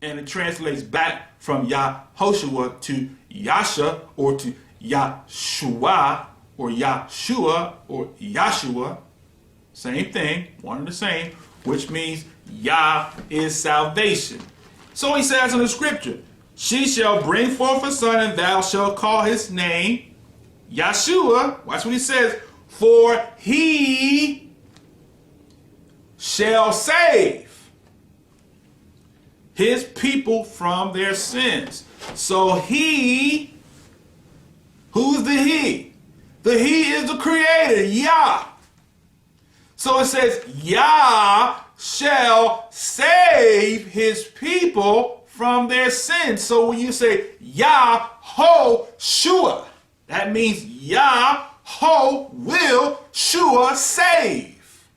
and it translates back from Yahshuwah to Yasha, or to Yahshuwah, or Yahshua, or Yahshuwah. Same thing, one and the same, which means Yah is salvation. So he says in the scripture, she shall bring forth a son, and thou shalt call his name Yahshuwah. Watch what he says. For he shall save his people from their sins. So he, who's the he? The he is the creator, Yah. So it says, Yah shall save his people from their sins. So when you say Yahshuwah, that means Yahweh will Shua save,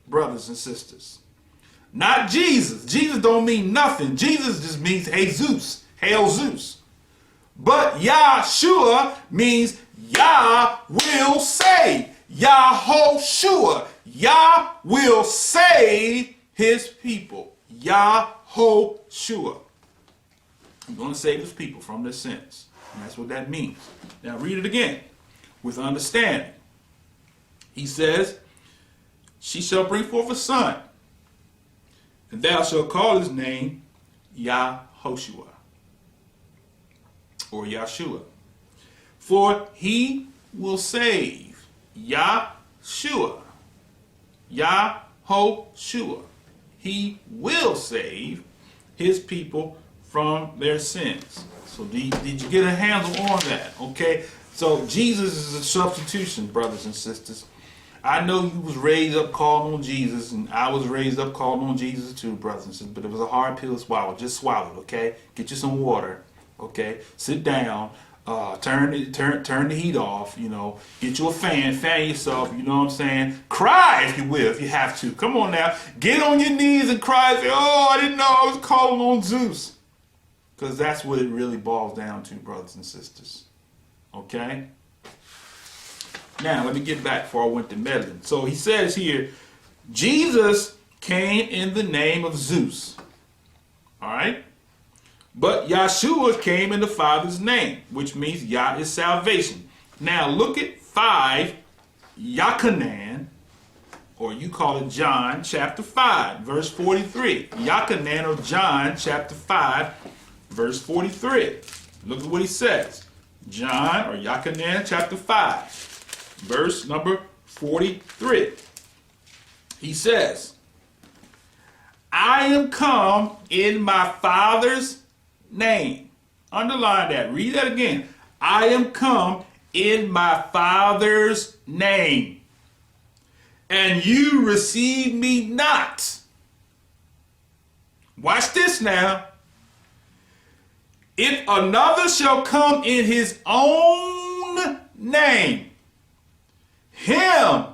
brothers and sisters. Not Jesus. Jesus don't mean nothing. Jesus just means Jesus, Hail Zeus. But Yahshua means Yah will save. Yahoshua. Yah will save his people. Yahoshua. He's going to save his people from their sins. And that's what that means. Now read it again with understanding. He says, she shall bring forth a son, and thou shalt call his name Yahoshua, or Yahshua. For he will save, Yahshua, Yahoshua. He will save his people from their sins. So did you get a handle on that? Okay. So Jesus is a substitution, brothers and sisters. I know you was raised up calling on Jesus, and I was raised up calling on Jesus too, brothers and sisters. But it was a hard pill to swallow. Just swallow it, okay? Get you some water, okay? Sit down. Turn the heat off. You know, get you a fan yourself. You know what I'm saying? Cry if you will, if you have to. Come on now, get on your knees and cry. And say, "Oh, I didn't know I was calling on Zeus," because that's what it really boils down to, brothers and sisters. Okay. Now let me get back before I went to meddling. So he says here, Jesus came in the name of Zeus. All right. But Yahshua came in the Father's name, which means Yah is salvation. Now look at 5 Yachanan, or you call it John chapter 5, verse 43. Yachanan, or John chapter 5, verse 43. Look at what he says. John, or Yachanan chapter 5, verse number 43. He says, I am come in my Father's name. Underline that. Read that again. I am come in my Father's name, and you receive me not. Watch this now. If another shall come in his own name, him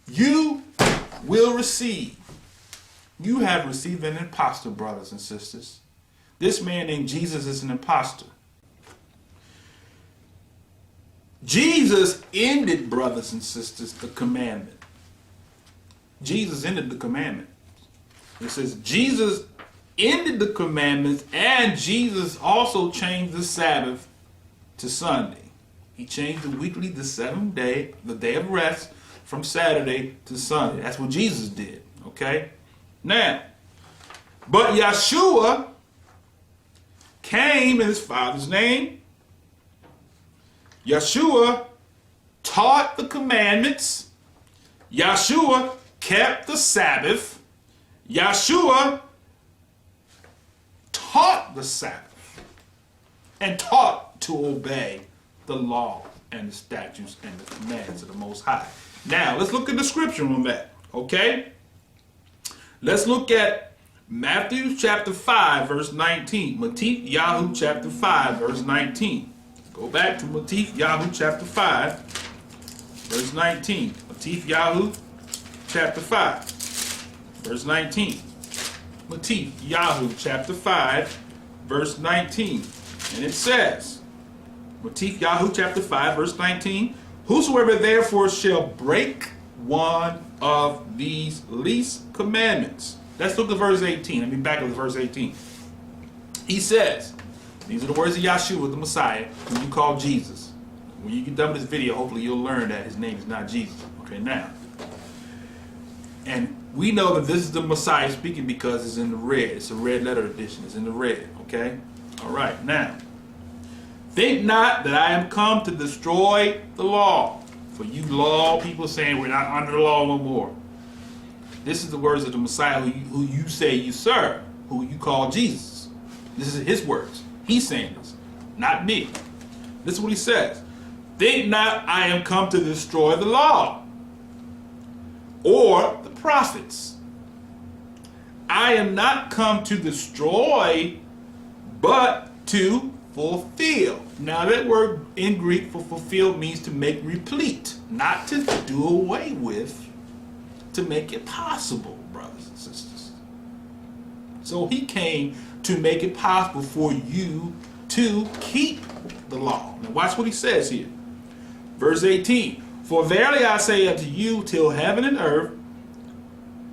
you will receive. You have received an impostor, brothers and sisters. This man named Jesus is an impostor. Jesus ended, brothers and sisters, the commandment. Jesus ended the commandment. It says Jesus ended the commandments, and Jesus also changed the Sabbath to Sunday. He changed the weekly, the 7th day, the day of rest, from Saturday to Sunday. That's what Jesus did. Okay? Now, but Yahshua came in his Father's name. Yahshua taught the commandments. Yahshua kept the Sabbath. Yahshua taught the Sabbath and taught to obey the law and the statutes and the commands of the Most High. Now, let's look at the scripture on that, okay? Let's look at Matthew chapter 5, verse 19. Matif Yahu chapter 5, verse 19. Go back to Matif Yahu chapter 5, verse 19. Matif Yahu chapter 5, verse 19. Matif Yahu chapter 5, verse 19. And it says, Matif Yahu chapter 5, verse 19, whosoever therefore shall break one of these least commandments. Let's look at verse 18. Let me back up to verse 18. He says, these are the words of Yahshuwah, the Messiah, who you call Jesus. When you get done with this video, hopefully you'll learn that his name is not Jesus. Okay, now. And we know that this is the Messiah speaking because it's in the red. It's a red letter edition. It's in the red. Okay? All right, now. Think not that I am come to destroy the law. For you law people saying we're not under the law no more. This is the words of the Messiah who you say you serve, who you call Jesus. This is his words. He's saying this, not me. This is what he says. Think not I am come to destroy the law or the prophets. I am not come to destroy, but to fulfill. Now that word in Greek for fulfill means to make replete, not to do away with, to make it possible, brothers and sisters. So he came to make it possible for you to keep the law. Now watch what he says here. Verse 18. For verily I say unto you, till heaven and earth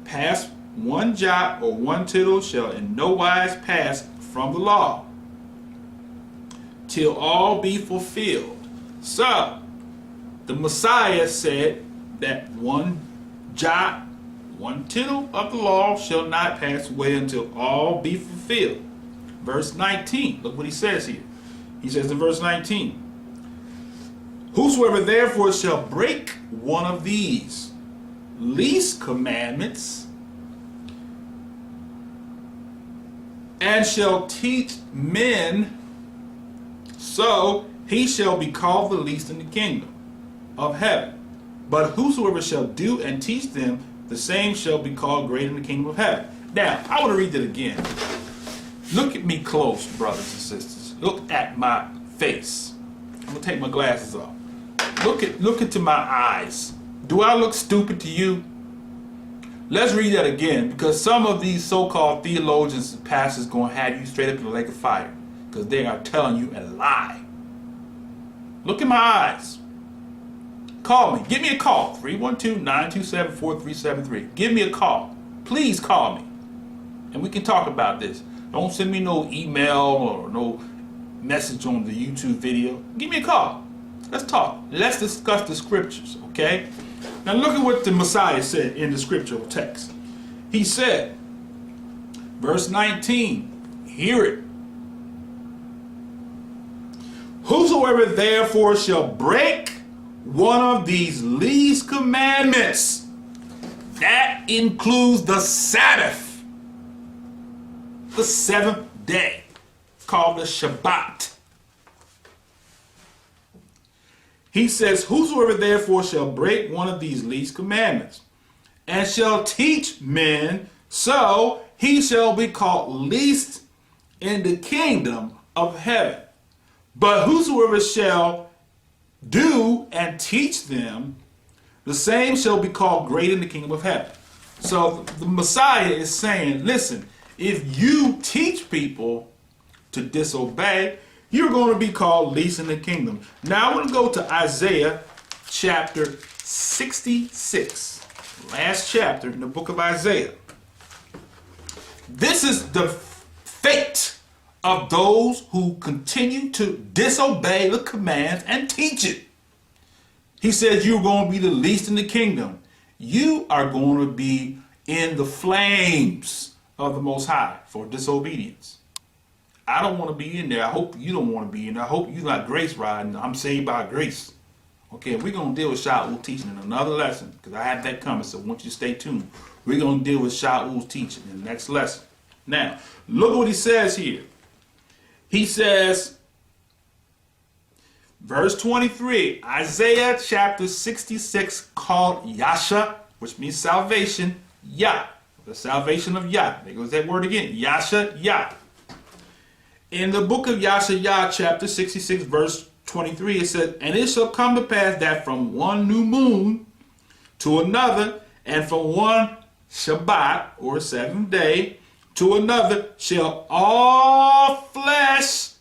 pass one jot or one tittle shall in no wise pass from the law, till all be fulfilled. So, the Messiah said that one jot, one tittle of the law shall not pass away until all be fulfilled. Verse 19, look what he says here. He says in verse 19, whosoever therefore shall break one of these least commandments and shall teach men, so he shall be called the least in the kingdom of heaven. But whosoever shall do and teach them, the same shall be called great in the kingdom of heaven. Now, I want to read that again. Look at me close, brothers and sisters. Look at my face. I'm going to take my glasses off. Look into my eyes. Do I look stupid to you? Let's read that again, because some of these so-called theologians and pastors going to have you straight up in the lake of fire, because they are telling you a lie. Look in my eyes. Call me. Give me a call. 312-927-4373. Give me a call. Please call me. And we can talk about this. Don't send me no email or no message on the YouTube video. Give me a call. Let's talk. Let's discuss the scriptures, okay? Now look at what the Messiah said in the scriptural text. He said, verse 19, hear it. Whosoever therefore shall break one of these least commandments, that includes the Sabbath, the seventh day, called the Shabbat. He says, whosoever therefore shall break one of these least commandments and shall teach men, so he shall be called least in the kingdom of heaven. But whosoever shall do and teach them, the same shall be called great in the kingdom of heaven. So the Messiah is saying, listen, if you teach people to disobey, you're going to be called least in the kingdom. Now I want to go to Isaiah chapter 66. Last chapter in the book of Isaiah. This is the fate of those who continue to disobey the commands and teach it. He says you're going to be the least in the kingdom. You are going to be in the flames of the Most High for disobedience. I don't want to be in there. I hope you don't want to be in there. I hope you're not grace riding. I'm saved by grace. Okay, we're going to deal with Shaul's teaching in another lesson, because I have that coming, so I want you to stay tuned. We're going to deal with Shaul's teaching in the next lesson. Now, look what he says here. He says, verse 23, Isaiah chapter 66, called Yahshuwah, which means salvation, Yah, the salvation of Yah. There goes that word again, Yahshuwah, Yah. In the book of Yahshuwah, chapter 66, verse 23, it says, and it shall come to pass that from one new moon to another, and from one Shabbat, or seventh day, to another, shall all flesh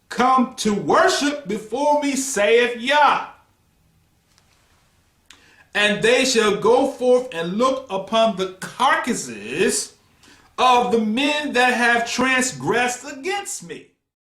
come to worship before me, saith Yah. And they shall go forth and look upon the carcasses of the men that have transgressed against me.